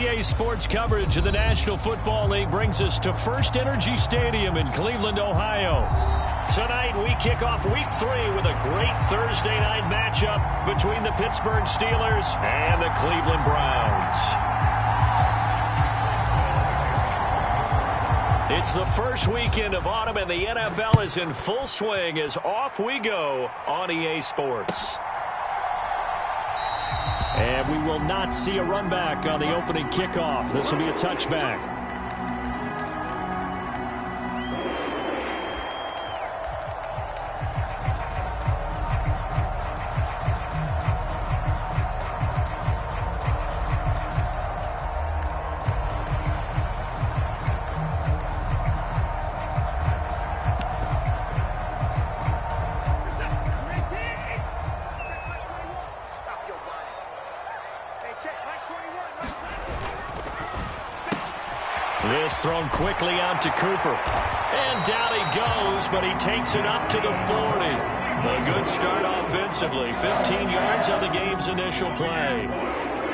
EA Sports coverage of the National Football League brings us to First Energy Stadium in Cleveland, Ohio. Tonight, we kick off Week 3 with a great Thursday night matchup between the Pittsburgh Steelers and the Cleveland Browns. It's the first weekend of autumn, and the NFL is in full swing as off we go on EA Sports. And we will not see a run back on the opening kickoff. This will be a touchback. This thrown quickly out to Cooper. And down he goes, but he takes it up to the 40. A good start offensively. 15 yards on the game's initial play.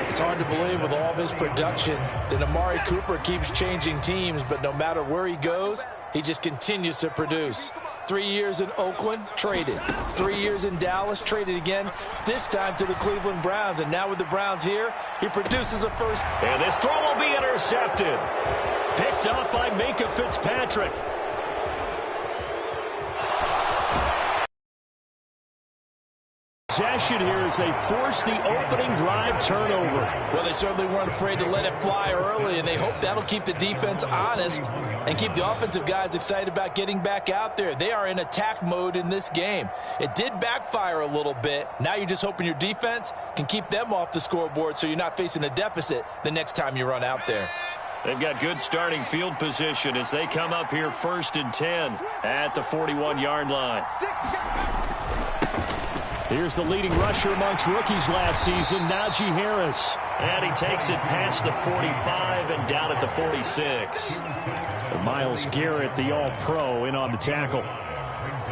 It's hard to believe with all of his production that Amari Cooper keeps changing teams, but no matter where he goes, he just continues to produce. 3 years in Oakland, traded. 3 years in Dallas, traded again, this time to the Cleveland Browns. And now with the Browns here, he produces a first. And this throw will be intercepted. Picked up by Minkah Fitzpatrick. Possession here as they force the opening drive turnover. Well, they certainly weren't afraid to let it fly early, and they hope that'll keep the defense honest and keep the offensive guys excited about getting back out there. They are in attack mode in this game. It did backfire a little bit. Now you're just hoping your defense can keep them off the scoreboard so you're not facing a deficit the next time you run out there. They've got good starting field position as they come up here 1st and 10 at the 41-yard line. Here's the leading rusher amongst rookies last season, Najee Harris. And he takes it past the 45 and down at the 46. Myles Garrett, the All-Pro, in on the tackle.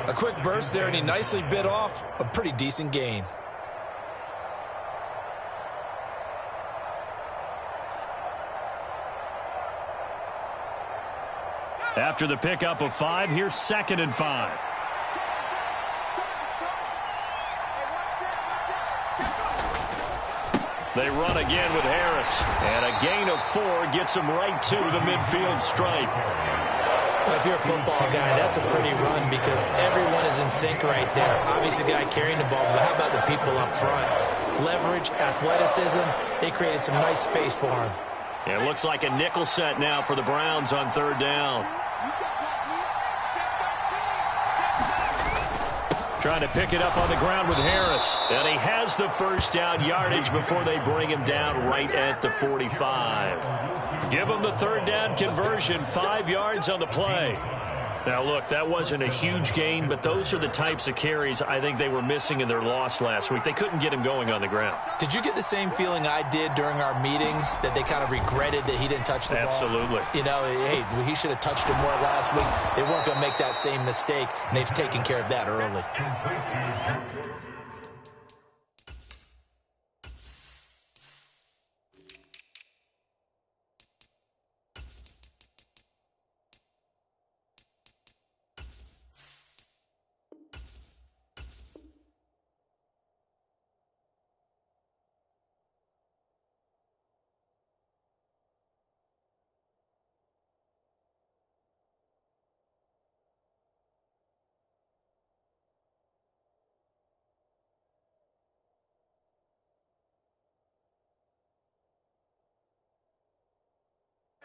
A quick burst there, and he nicely bit off a pretty decent gain. After the pickup of 5, here's 2nd and 5. They run again with Harris. And a gain of 4 gets him right to the midfield stripe. Well, if you're a football guy, that's a pretty run because everyone is in sync right there. Obviously, the guy carrying the ball, but how about the people up front? Leverage, athleticism, they created some nice space for him. It looks like a nickel set now for the Browns on 3rd down. Trying to pick it up on the ground with Harris. And he has the first down yardage before they bring him down right at the 45. Give him the 3rd down conversion, 5 yards on the play. Now, look, that wasn't a huge gain, but those are the types of carries I think they were missing in their loss last week. They couldn't get him going on the ground. Did you get the same feeling I did during our meetings, that they kind of regretted that he didn't touch the ball? Absolutely. You know, hey, he should have touched it more last week. They weren't going to make that same mistake, and they've taken care of that early.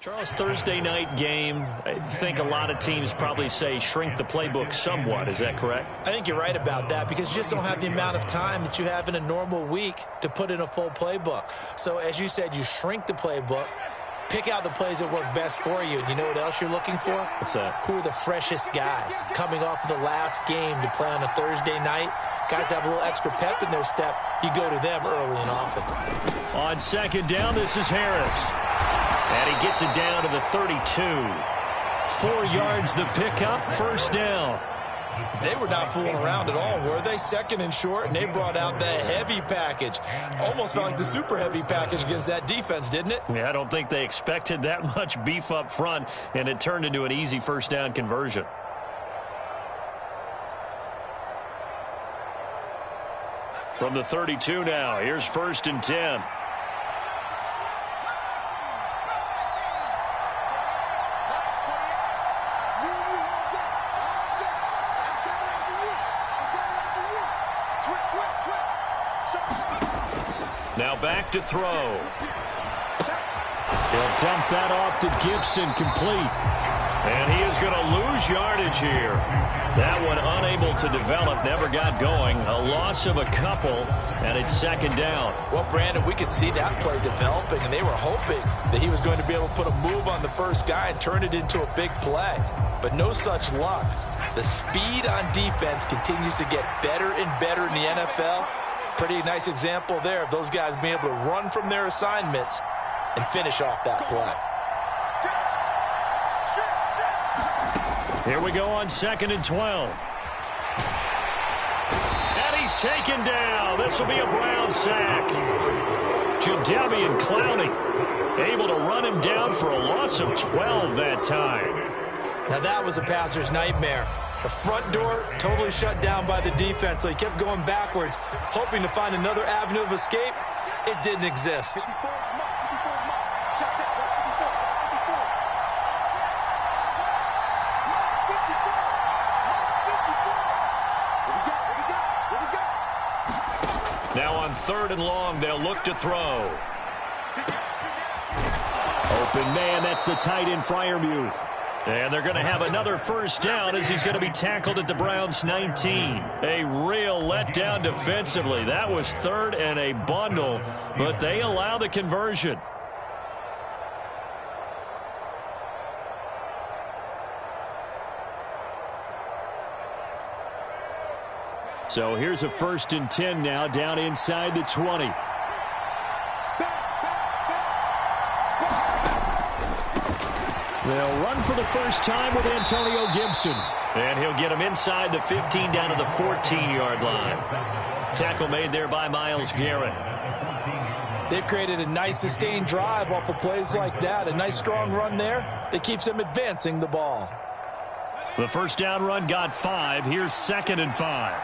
Charles, Thursday night game, I think a lot of teams probably say shrink the playbook somewhat. Is that correct? I think you're right about that because you just don't have the amount of time that you have in a normal week to put in a full playbook. So, as you said, you shrink the playbook, pick out the plays that work best for you. You know what else you're looking for? What's that? Who are the freshest guys coming off of the last game to play on a Thursday night? Guys have a little extra pep in their step. You go to them early and often. On 2nd down, this is Harris. And he gets it down to the 32. 4 yards the pickup, 1st down. They were not fooling around at all, were they? Second and short, and they brought out the heavy package. Almost felt like the super heavy package against that defense, didn't it? Yeah, I don't think they expected that much beef up front, and it turned into an easy first down conversion. From the 32 now, here's 1st and 10. Now back to throw. He'll dump that off to Gibson, complete. And he is going to lose yardage here. That one unable to develop, never got going. A loss of a couple, and it's 2nd down. Well, Brandon, we could see that play developing, and they were hoping that he was going to be able to put a move on the first guy and turn it into a big play. But no such luck. The speed on defense continues to get better and better in the NFL. Pretty nice example there of those guys being able to run from their assignments and finish off that play. Here we go on 2nd and 12. And he's taken down. This will be a Brown sack. Jadeveon Clowney able to run him down for a loss of 12 that time. Now that was a passer's nightmare. The front door totally shut down by the defense, so he kept going backwards, hoping to find another avenue of escape. It didn't exist. Now on 3rd and long, they'll look to throw. Open man, that's the tight end, Freiermuth. And they're going to have another first down as he's going to be tackled at the Browns' 19. A real letdown defensively. That was 3rd and a bundle, but they allow the conversion. So here's a 1st and 10 now, down inside the 20. They'll run for the first time with Antonio Gibson. And he'll get him inside the 15 down to the 14-yard line. Tackle made there by Myles Garrett. They've created a nice sustained drive off of plays like that. A nice strong run there that keeps them advancing the ball. The first down run got 5. Here's 2nd and 5.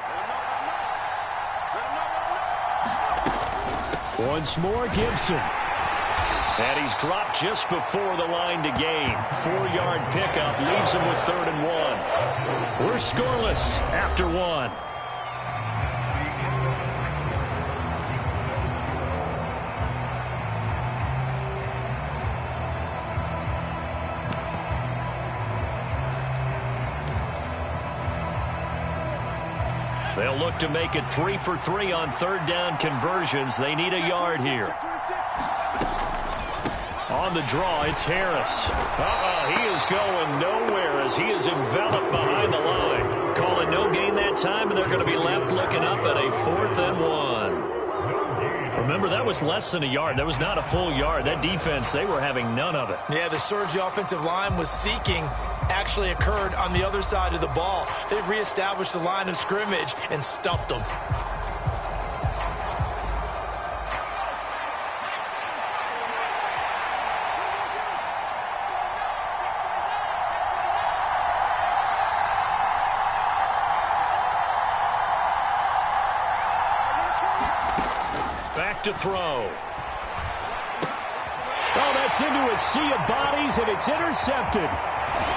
Once more, Gibson. And he's dropped just before the line to gain. 4-yard pickup leaves him with 3rd and 1. We're scoreless after 1. They'll look to make it 3 for 3 on 3rd down conversions. They need a yard here. On the draw, it's Harris. He is going nowhere as he is enveloped behind the line. Call it no gain that time, and they're going to be left looking up at a 4th and 1. Remember, that was less than a yard. That was not a full yard. That defense, they were having none of it. Yeah, the surge the offensive line was seeking actually occurred on the other side of the ball. They've reestablished the line of scrimmage and stuffed them. Back to throw. Oh, that's into a sea of bodies, and it's intercepted.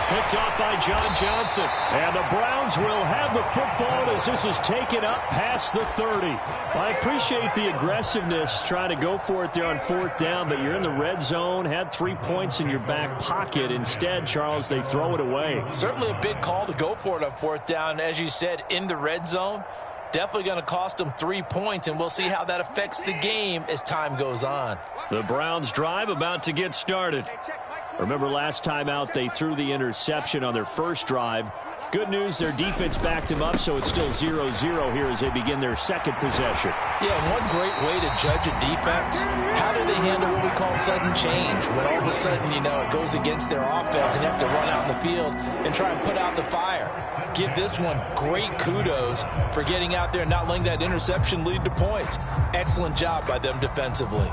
Picked off by John Johnson. And the Browns will have the football as this is taken up past the 30. I appreciate the aggressiveness trying to go for it there on 4th down, but you're in the red zone, had 3 points in your back pocket. Instead, Charles, they throw it away. Certainly a big call to go for it on 4th down. As you said, in the red zone. Definitely going to cost them 3 points, and we'll see how that affects the game as time goes on. The Browns drive about to get started. Remember last time out, they threw the interception on their first drive. Good news, their defense backed him up, so it's still 0-0 here as they begin their second possession. Yeah, one great way to judge a defense, how do they handle what we call sudden change? When all of a sudden, you know, it goes against their offense and they have to run out in the field and try and put out the fire. Give this one great kudos for getting out there and not letting that interception lead to points. Excellent job by them defensively.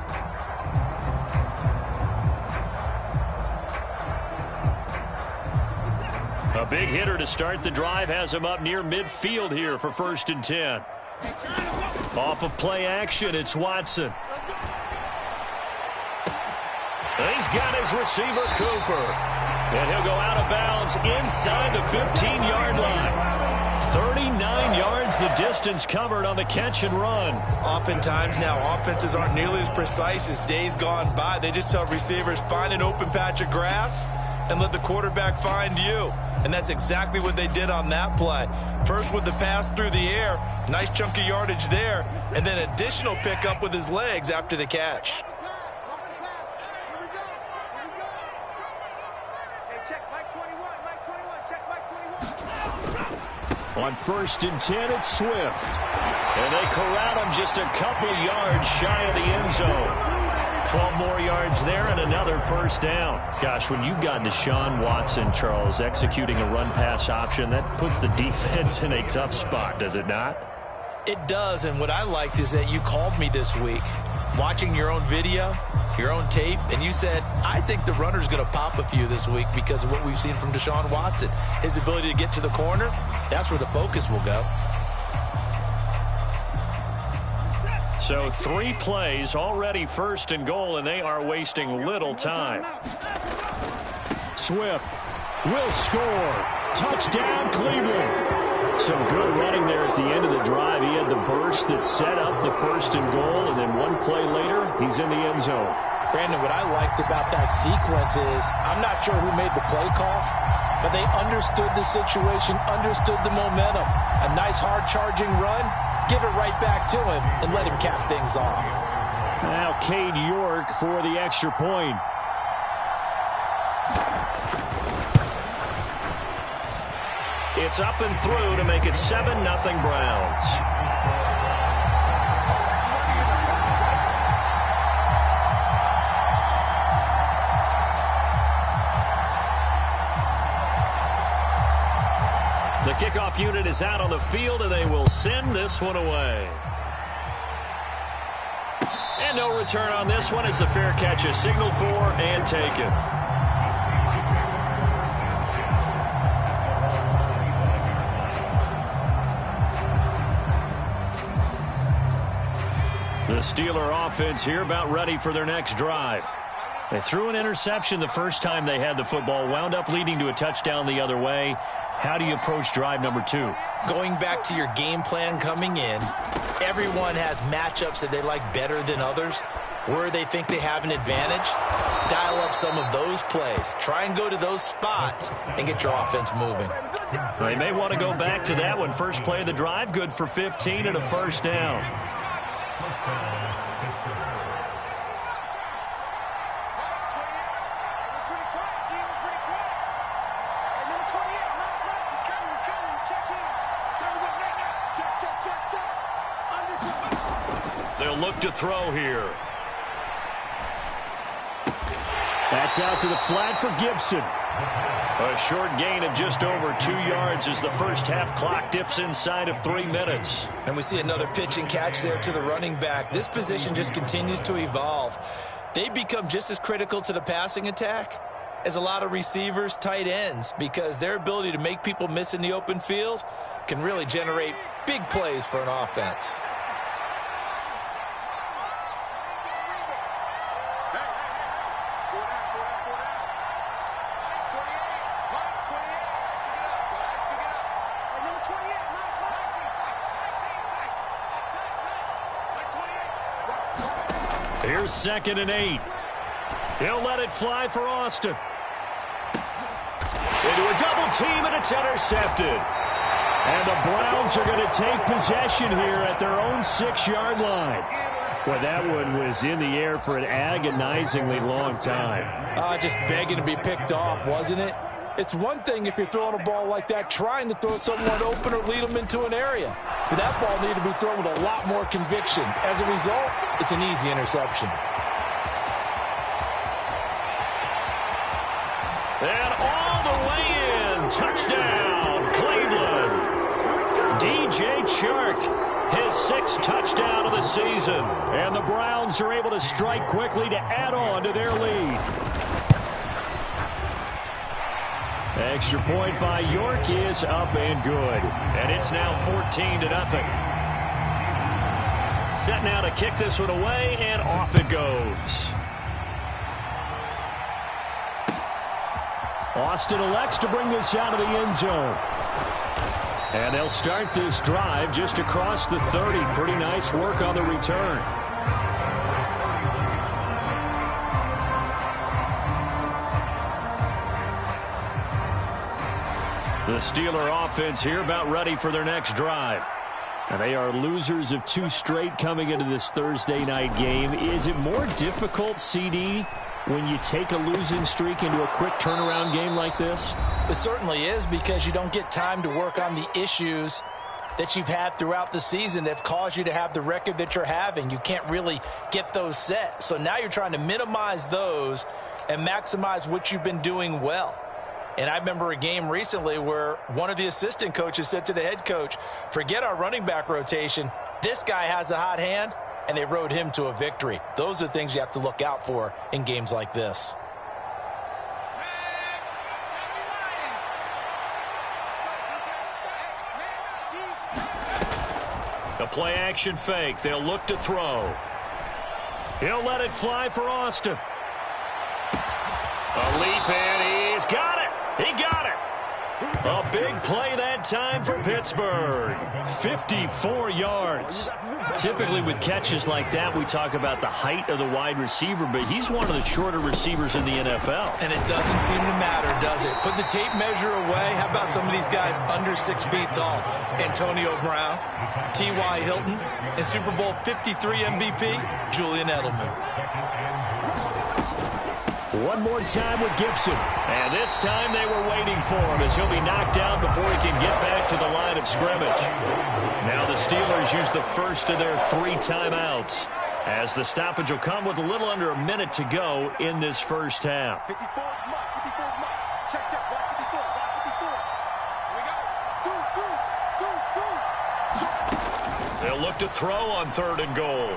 A big hitter to start the drive has him up near midfield here for 1st and 10. Off of play action, it's Watson. He's got his receiver, Cooper. And he'll go out of bounds inside the 15-yard line. 39 yards the distance covered on the catch and run. Oftentimes now, offenses aren't nearly as precise as days gone by. They just tell receivers, find an open patch of grass and let the quarterback find you. And that's exactly what they did on that play. First with the pass through the air, nice chunk of yardage there, and then additional pickup with his legs after the catch. On 1st and 10, it's Swift. And they corral him just a couple yards shy of the end zone. 12 more yards there and another 1st down. Gosh, when you've got Deshaun Watson, Charles, executing a run-pass option, that puts the defense in a tough spot, does it not? It does, and what I liked is that you called me this week, watching your own video, your own tape, and you said, I think the runner's going to pop a few this week because of what we've seen from Deshaun Watson. His ability to get to the corner, that's where the focus will go. So 3 plays, already 1st and goal, and they are wasting little time. Swift will score. Touchdown, Cleveland. Some good running there at the end of the drive. He had the burst that set up the 1st and goal, and then one play later, he's in the end zone. Brandon, what I liked about that sequence is I'm not sure who made the play call, but they understood the situation, understood the momentum. A nice hard-charging run. Give it right back to him and let him cap things off. Now Cade York for the extra point. It's up and through to make it 7-0 Browns. The kickoff unit is out on the field, and they will send this one away. And no return on this one as the fair catch is signaled for and taken. The Steeler offense here about ready for their next drive. They threw an interception the first time they had the football, wound up leading to a touchdown the other way. How do you approach drive number 2? Going back to your game plan coming in, everyone has matchups that they like better than others. Where they think they have an advantage, dial up some of those plays. Try and go to those spots and get your offense moving. They may want to go back to that one. First play of the drive, good for 15 and a 1st down. They'll look to throw here. That's out to the flat for Gibson. A short gain of just over 2 yards as the first half clock dips inside of 3 minutes. And we see another pitch and catch there to the running back. This position just continues to evolve. They become just as critical to the passing attack as a lot of receivers, tight ends, because their ability to make people miss in the open field can really generate big plays for an offense. Here's 2nd and 8. He'll let it fly for Austin. Into a double team, and it's intercepted. And the Browns are going to take possession here at their own 6-yard line. Well, that one was in the air for an agonizingly long time. Just begging to be picked off, wasn't it? It's one thing if you're throwing a ball like that, trying to throw someone open or lead them into an area. But that ball needed to be thrown with a lot more conviction. As a result, it's an easy interception. And all the way in. Touchdown, Cleveland. DJ Chark, his 6th touchdown of the season. And the Browns are able to strike quickly to add on to their lead. Extra point by York is up and good. And it's now 14-0. Set now to kick this one away, and off it goes. Austin elects to bring this out of the end zone. And they'll start this drive just across the 30. Pretty nice work on the return. The Steeler offense here about ready for their next drive. And they are losers of 2 straight coming into this Thursday night game. Is it more difficult, CD, when you take a losing streak into a quick turnaround game like this? It certainly is, because you don't get time to work on the issues that you've had throughout the season that have caused you to have the record that you're having. You can't really get those set. So now you're trying to minimize those and maximize what you've been doing well. And I remember a game recently where one of the assistant coaches said to the head coach, forget our running back rotation. This guy has a hot hand, and they rode him to a victory. Those are the things you have to look out for in games like this. The play action fake. They'll look to throw. He'll let it fly for Austin. A leap, and he's got it. He got it. A big play that time for Pittsburgh. 54 yards. Typically with catches like that, we talk about the height of the wide receiver, but he's one of the shorter receivers in the NFL. And it doesn't seem to matter, does it? Put the tape measure away. How about some of these guys under 6 feet tall? Antonio Brown, T.Y. Hilton, and Super Bowl 53 MVP, Julian Edelman. One more time with Gibson. And this time they were waiting for him as he'll be knocked down before he can get back to the line of scrimmage. Now the Steelers use the first of their 3 timeouts, as the stoppage will come with a little under a minute to go in this first half. They'll look to throw on 3rd and goal.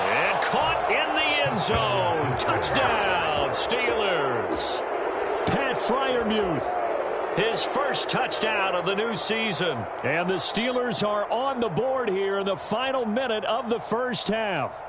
And caught in the end zone. Touchdown, Steelers. Pat Freiermuth, his first touchdown of the new season. And the Steelers are on the board here in the final minute of the first half.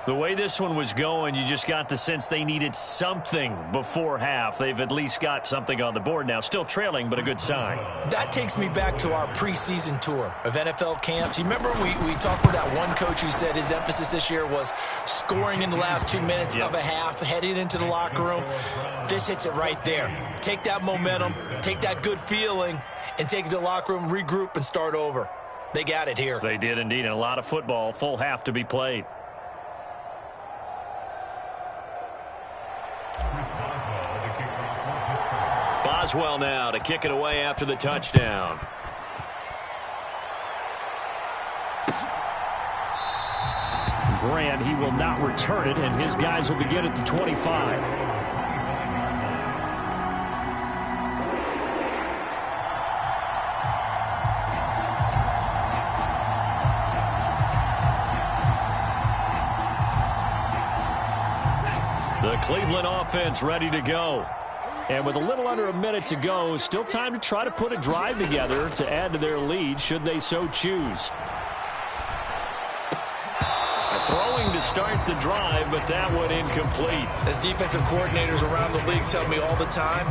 The way this one was going, you just got the sense they needed something before half. They've at least got something on the board now. Still trailing, but a good sign. That takes me back to our preseason tour of NFL camps. You remember we talked with that one coach who said his emphasis this year was scoring in the last 2 minutes of a half, heading into the locker room. This hits it right there. Take that momentum, take that good feeling, and take it to the locker room, regroup, and start over. They got it here. They did indeed, and a lot of football, full half to be played. Boswell now to kick it away after the touchdown. Grant, he will not return it, and his guys will begin at the 25. The Cleveland offense ready to go. And with a little under a minute to go, still time to try to put a drive together to add to their lead should they so choose. Throwing to start the drive, but that one incomplete. As defensive coordinators around the league tell me all the time,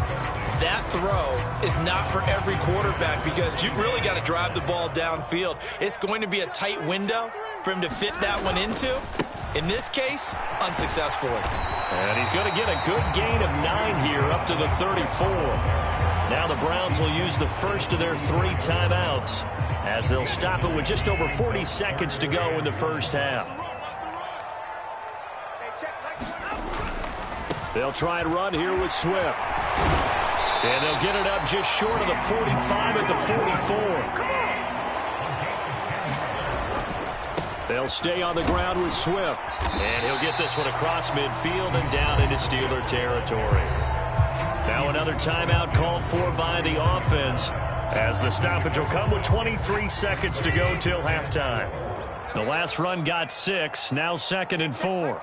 that throw is not for every quarterback because you've really got to drive the ball downfield. It's going to be a tight window for him to fit that one into. In this case, unsuccessfully. And he's going to get a good gain of 9 here up to the 34. Now the Browns will use the first of their 3 timeouts as they'll stop it with just over 40 seconds to go in the first half. They'll try and run here with Swift. And they'll get it up just short of the 45 at the 44. They'll stay on the ground with Swift. And he'll get this one across midfield and down into Steeler territory. Now another timeout called for by the offense, as the stoppage will come with 23 seconds to go till halftime. The last run got 6, now 2nd and 4.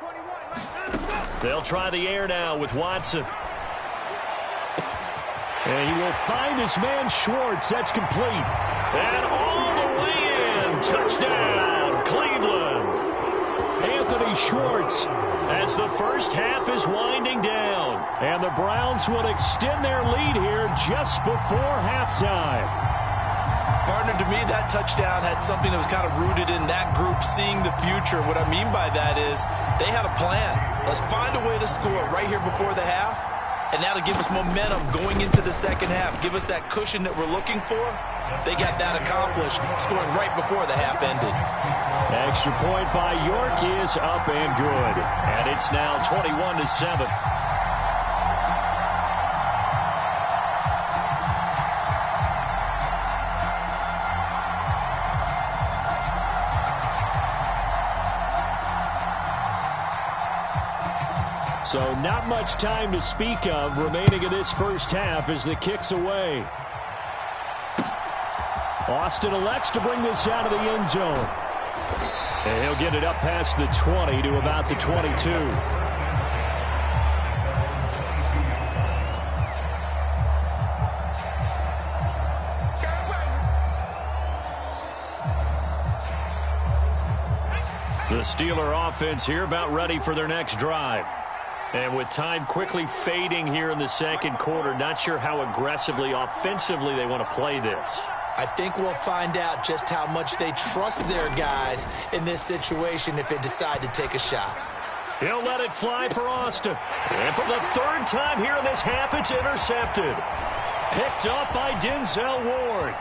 They'll try the air now with Watson. And he will find his man Schwartz. That's complete. And all the way in. Touchdown, Cleveland. Anthony Schwartz, as the first half is winding down. And the Browns will extend their lead here just before halftime. Partner, to me, that touchdown had something that was kind of rooted in that group seeing the future. What I mean by that is they had a plan. Let's find a way to score right here before the half. And now to give us momentum going into the second half, give us that cushion that we're looking for. They got that accomplished, scoring right before the half ended. Extra point by York is up and good. And it's now 21-7. So not much time to speak of remaining in this first half as the kick's away. Austin elects to bring this out of the end zone. And he'll get it up past the 20 to about the 22. The Steeler offense here about ready for their next drive. And with time quickly fading here in the second quarter, not sure how aggressively, offensively they want to play this. I think we'll find out just how much they trust their guys in this situation if they decide to take a shot. He'll let it fly for Austin. And for the third time here in this half, it's intercepted. Picked up by Denzel Ward.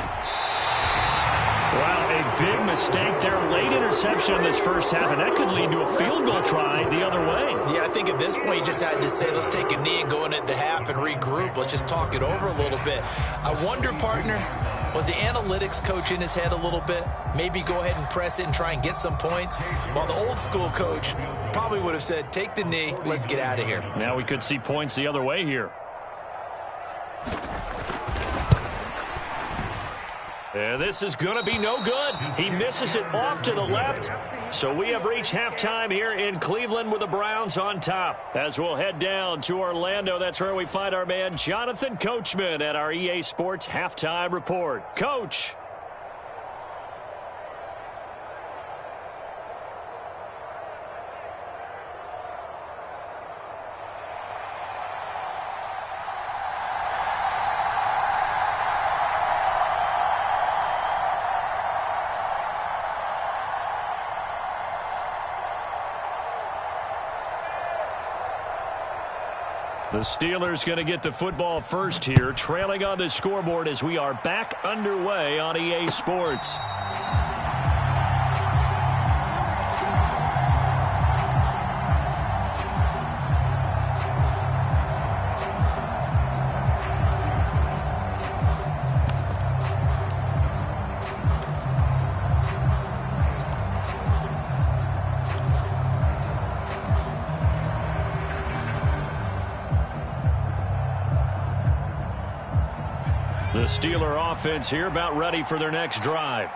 Wow, a big mistake there. Late interception in this first half, and that could lead to a field goal try the other way. Yeah, I think at this point you just had to say, let's take a knee and go in at the half and regroup. Let's just talk it over a little bit. I wonder, partner, was the analytics coach in his head a little bit? Maybe go ahead and press it and try and get some points? While the old school coach probably would have said, take the knee, let's get out of here. Now we could see points the other way here. And this is going to be no good. He misses it off to the left. So we have reached halftime here in Cleveland with the Browns on top. As we'll head down to Orlando, that's where we find our man Jonathan Coachman at our EA Sports Halftime Report. Coach. The Steelers going to get the football first here, trailing on the scoreboard as we are back underway on EA Sports. The Steeler offense here about ready for their next drive.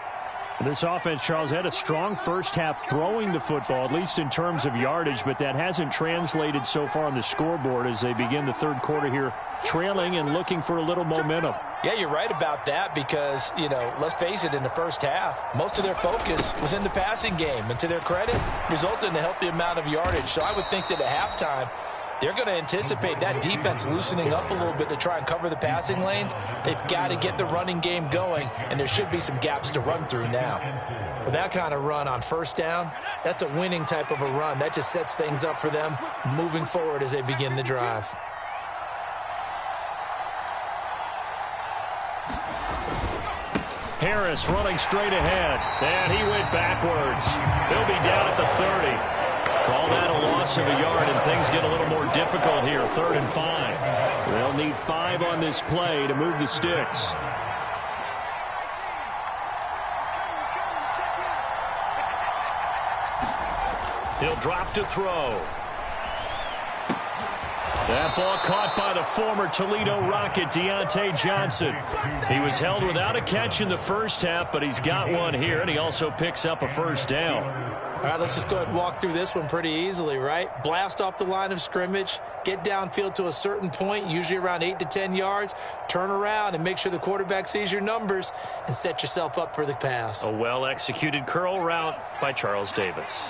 This offense, Charles, had a strong first half throwing the football, at least in terms of yardage, but that hasn't translated so far on the scoreboard as they begin the third quarter here, trailing and looking for a little momentum. Yeah, you're right about that because, you know, let's face it, in the first half, most of their focus was in the passing game. And to their credit, resulted in a healthy amount of yardage. So I would think that at halftime, they're going to anticipate that defense loosening up a little bit to try and cover the passing lanes. They've got to get the running game going, and there should be some gaps to run through now. With that kind of run on first down, that's a winning type of a run. That just sets things up for them moving forward as they begin the drive. Harris running straight ahead, and he went backwards. He'll be down at the 30. Call that a loss of a yard, and things get a little more difficult here, 3rd and 5. They'll need 5 on this play to move the sticks. He'll drop to throw. That ball caught by the former Toledo Rocket, Deontay Johnson. He was held without a catch in the first half, but he's got one here, and he also picks up a first down. All right, let's just go ahead and walk through this one pretty easily, right? Blast off the line of scrimmage, get downfield to a certain point, usually around 8 to 10 yards, turn around and make sure the quarterback sees your numbers and set yourself up for the pass. A well-executed curl route by Charles Davis.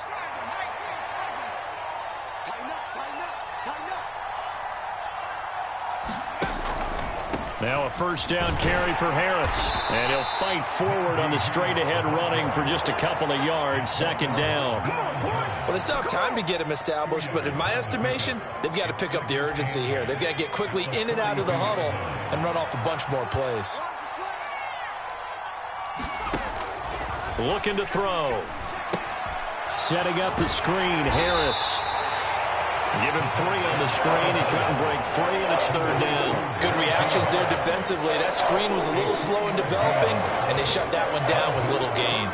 Now a first down carry for Harris. And he'll fight forward on the straight-ahead running for just a couple of yards. Second down. Well, they still have time to get him established, but in my estimation, they've got to pick up the urgency here. They've got to get quickly in and out of the huddle and run off a bunch more plays. Looking to throw. Setting up the screen, Harris. Give him 3 on the screen. He couldn't break free, and it's third down. Good reactions there defensively. That screen was a little slow in developing, and they shut that one down with little gain.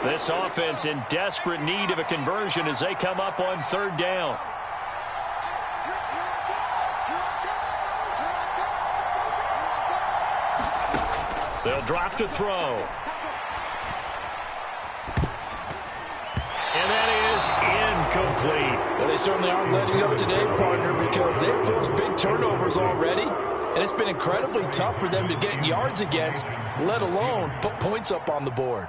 This offense in desperate need of a conversion as they come up on third down. They'll drop to throw. And that is incomplete. Well, they certainly aren't letting up today, partner, because they've forced big turnovers already, and it's been incredibly tough for them to get yards against, let alone put points up on the board.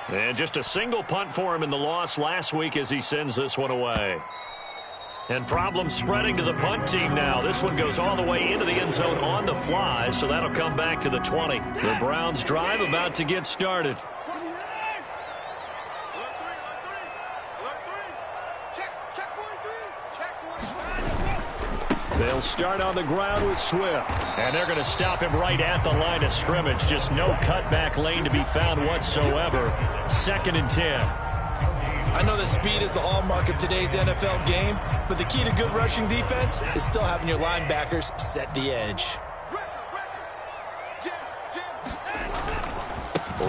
And just a single punt for him in the loss last week as he sends this one away. And problems spreading to the punt team now. This one goes all the way into the end zone on the fly, so that'll come back to the 20. The Browns' drive about to get started. They'll start on the ground with Swift. And they're going to stop him right at the line of scrimmage. Just no cutback lane to be found whatsoever. 2nd and 10. I know that speed is the hallmark of today's NFL game, but the key to good rushing defense is still having your linebackers set the edge.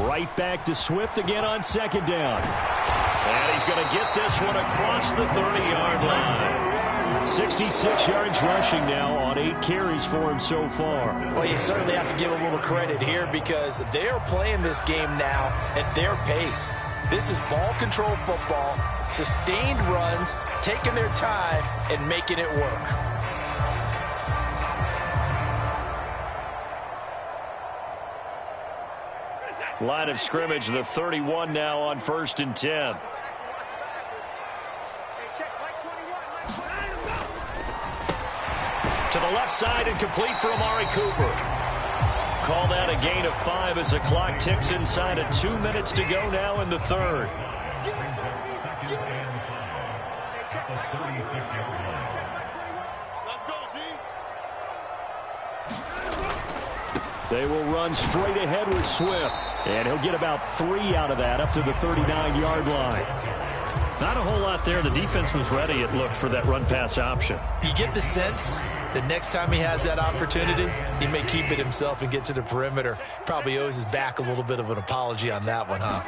Right back to Swift again on 2nd down. And he's going to get this one across the 30-yard line. 66 yards rushing now on 8 carries for him so far. Well, you certainly have to give a little credit here because they're playing this game now at their pace. This is ball control football, sustained runs, taking their time, and making it work. Line of scrimmage, the 31 now on 1st and 10. To the left side and complete for Amari Cooper. Call that a gain of 5 as the clock ticks inside of 2 minutes to go now in the third. They will run straight ahead with Swift. And he'll get about 3 out of that up to the 39-yard line. Not a whole lot there. The defense was ready, it looked, for that run-pass option. You get the sense that next time he has that opportunity, he may keep it himself and get to the perimeter. Probably owes his back a little bit of an apology on that one, huh?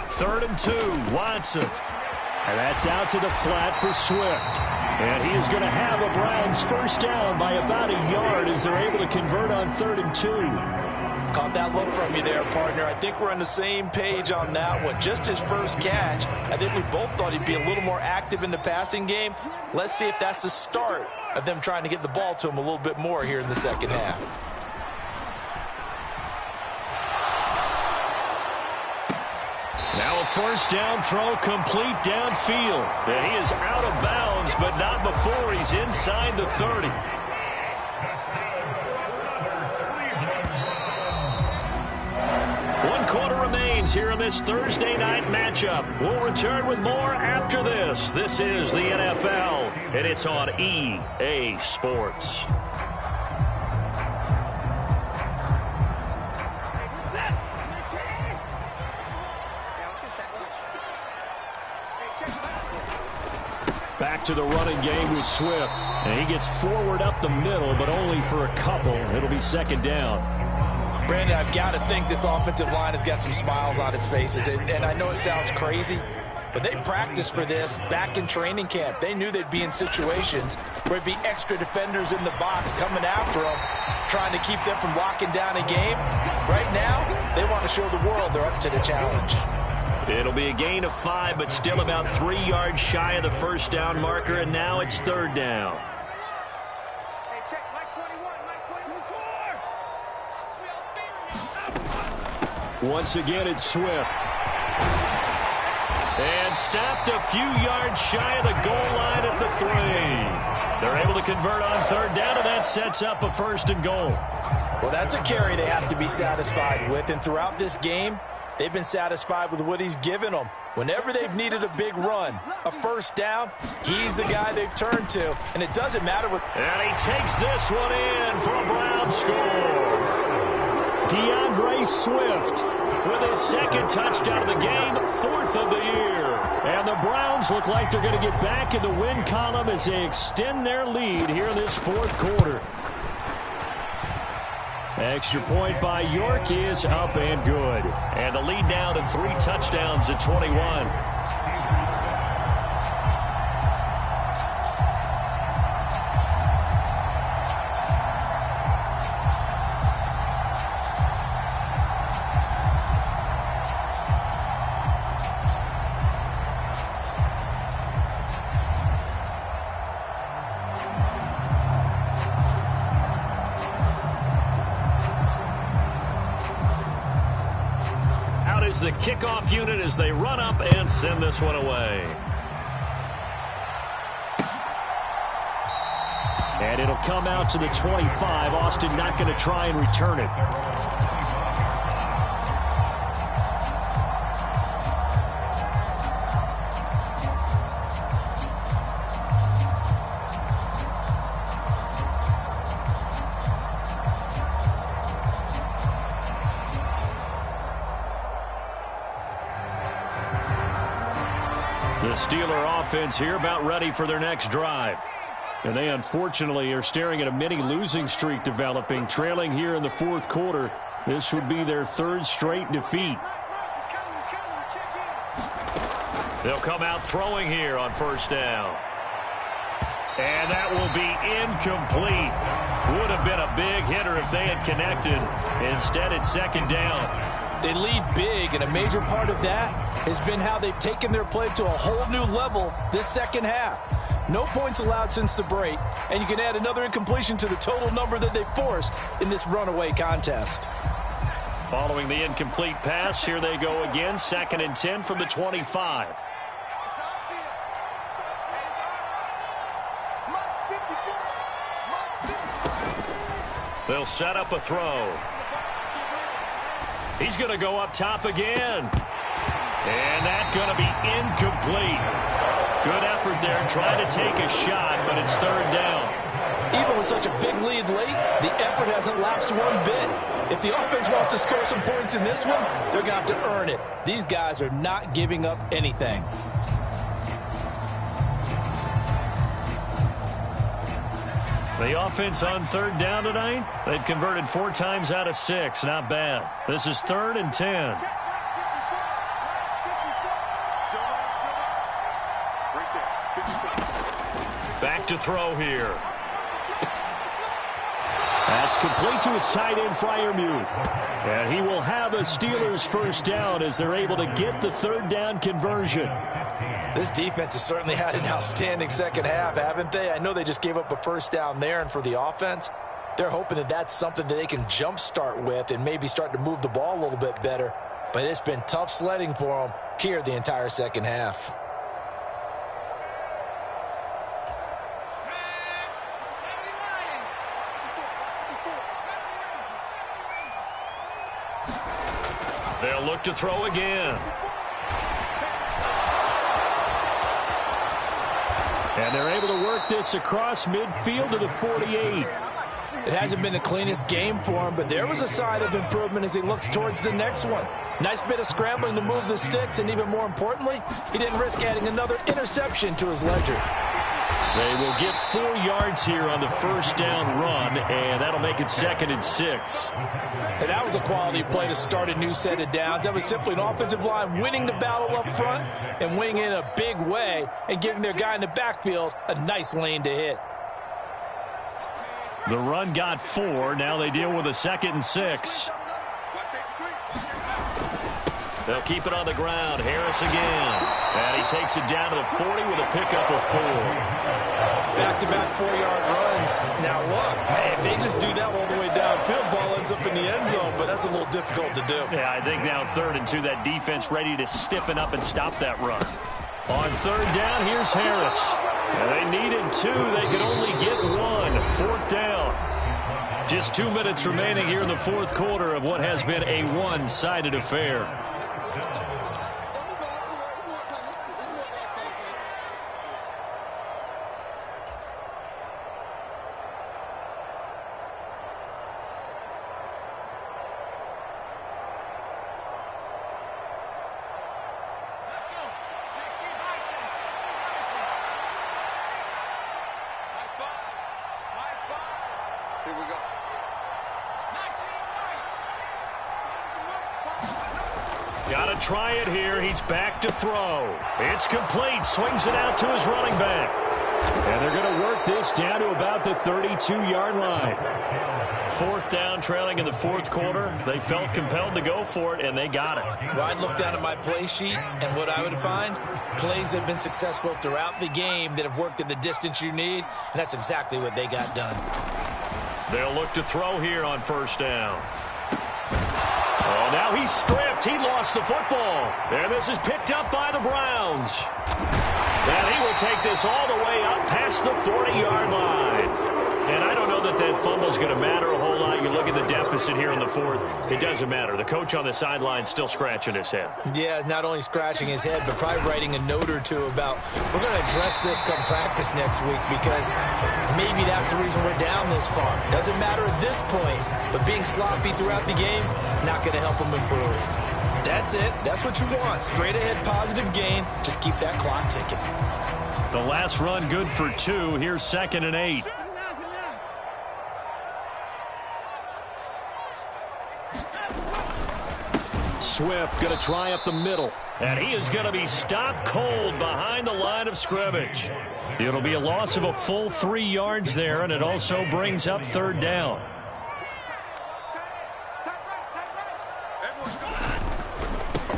3rd and 2, Watson. And that's out to the flat for Swift. And he is going to have a Browns first down by about a yard as they're able to convert on 3rd and 2. Caught that look from you there, partner. I think we're on the same page on that one. Just his first catch. I think we both thought he'd be a little more active in the passing game. Let's see if that's the start of them trying to get the ball to him a little bit more here in the second half. Now a first down throw complete downfield. And he is out of bounds, but not before he's inside the 30. Remains here in this Thursday night matchup. We'll return with more after this. This is the NFL, and it's on EA Sports. to the running game with Swift. And he gets forward up the middle, but only for a couple. It'll be second down. Brandon, I've got to think this offensive line has got some smiles on its faces. And I know it sounds crazy, but they practiced for this back in training camp. They knew they'd be in situations where it'd be extra defenders in the box coming after them, trying to keep them from locking down a game. Right now, they want to show the world they're up to the challenge. It'll be a gain of 5, but still about 3 yards shy of the first down marker, and now it's third down. Hey, check Mike 21, Mike 24. Once again, it's Swift. And stopped a few yards shy of the goal line at the 3. They're able to convert on third down, and that sets up a first and goal. Well, that's a carry they have to be satisfied with, and throughout this game, they've been satisfied with what he's given them. Whenever they've needed a big run, a first down, he's the guy they've turned to. And it doesn't matter what... And he takes this one in for a Brown score. DeAndre Swift with his second touchdown of the game, 4th of the year. And the Browns look like they're going to get back in the win column as they extend their lead here in this fourth quarter. Extra point by York is up and good. And the lead now to 3 touchdowns at 21. Is the kickoff unit as they run up and send this one away. And it'll come out to the 25. Austin not going to try and return it. The Steeler offense here about ready for their next drive. And they unfortunately are staring at a mini losing streak developing, trailing here in the fourth quarter. This would be their 3rd straight defeat. They'll come out throwing here on first down. And that will be incomplete. Would have been a big hitter if they had connected. Instead, it's second down. They lead big, and a major part of that has been how they've taken their play to a whole new level this second half. No points allowed since the break, and you can add another incompletion to the total number that they forced in this runaway contest. Following the incomplete pass, here they go again, 2nd and 10 from the 25. They'll set up a throw. He's going to go up top again. And that's going to be incomplete. Good effort there trying to take a shot, but it's third down. Even with such a big lead late, the effort hasn't lapsed one bit. If the offense wants to score some points in this one, they're going to have to earn it. These guys are not giving up anything. The offense on third down tonight, they've converted 4 times out of 6. Not bad. This is 3rd and 10. Back to throw here. That's complete to his tight end, Freiermuth. And he will have a Steelers first down as they're able to get the third down conversion. This defense has certainly had an outstanding second half, haven't they? I know they just gave up a first down there, and for the offense, they're hoping that that's something that they can jumpstart with and maybe start to move the ball a little bit better. But it's been tough sledding for them here the entire second half. They'll look to throw again. And they're able to work this across midfield to the 48. It hasn't been the cleanest game for him, but there was a sign of improvement as he looks towards the next one. Nice bit of scrambling to move the sticks, and even more importantly, he didn't risk adding another interception to his ledger. They will get 4 yards here on the first down run, and that'll make it 2nd and 6. And that was a quality play to start a new set of downs. That was simply an offensive line winning the battle up front and winning in a big way and giving their guy in the backfield a nice lane to hit. The run got 4. Now they deal with a 2nd and 6. They'll keep it on the ground. Harris again. And he takes it down to the 40 with a pickup of 4. Back-to-back 4-yard runs. Now look, if they just do that all the way downfield, ball ends up in the end zone, but that's a little difficult to do. Yeah, I think now 3rd and 2, that defense ready to stiffen up and stop that run. On 3rd down, here's Harris. And they needed 2. They could only get 1. 4th down. Just 2 minutes remaining here in the 4th quarter of what has been a one-sided affair. Got to try it here. He's back to throw. It's complete. Swings it out to his running back. And they're going to work this down to about the 32-yard line. 4th down, trailing in the 4th quarter. They felt compelled to go for it, and they got it. Well, I'd look down at my play sheet, and what I would find, plays that have been successful throughout the game that have worked in the distance you need, and that's exactly what they got done. They'll look to throw here on 1st down. Oh, now he's stripped. He lost the football. And this is picked up by the Browns. And he will take this all the way up past the 40-yard line. And I don't know that that fumble is going to matter a whole lot. You look at the deficit here in the 4th. It doesn't matter. The coach on the sideline still scratching his head. Yeah, not only scratching his head, but probably writing a note or two about, we're going to address this come practice next week because maybe that's the reason we're down this far. Doesn't matter at this point, but being sloppy throughout the game, not going to help them improve. That's it. That's what you want. Straight ahead positive gain. Just keep that clock ticking. The last run good for 2. Here's 2nd and 8. Swift going to try up the middle. And he is going to be stopped cold behind the line of scrimmage. It'll be a loss of a full 3 yards there, and it also brings up 3rd down.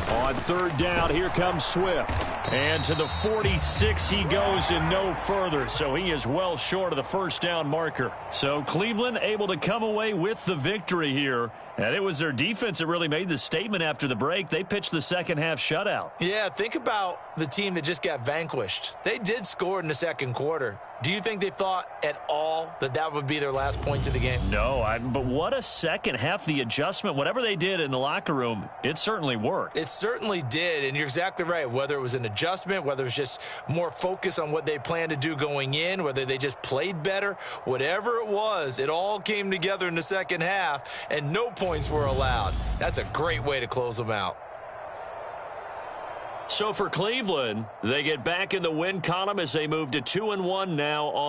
On 3rd down, here comes Swift. And to the 46 he goes and no further. So he is well short of the 1st down marker. So Cleveland able to come away with the victory here. And it was their defense that really made the statement after the break. They pitched the 2nd half shutout. Yeah, think about the team that just got vanquished. They did score in the 2nd quarter. Do you think they thought at all that that would be their last points of the game? No, but what a 2nd half. The adjustment, whatever they did in the locker room, it certainly worked. It certainly did, and you're exactly right. Whether it was an adjustment, whether it was just more focus on what they planned to do going in, whether they just played better, whatever it was, it all came together in the 2nd half, and no points were allowed. That's a great way to close them out. So for Cleveland, they get back in the win column as they move to 2-1 now on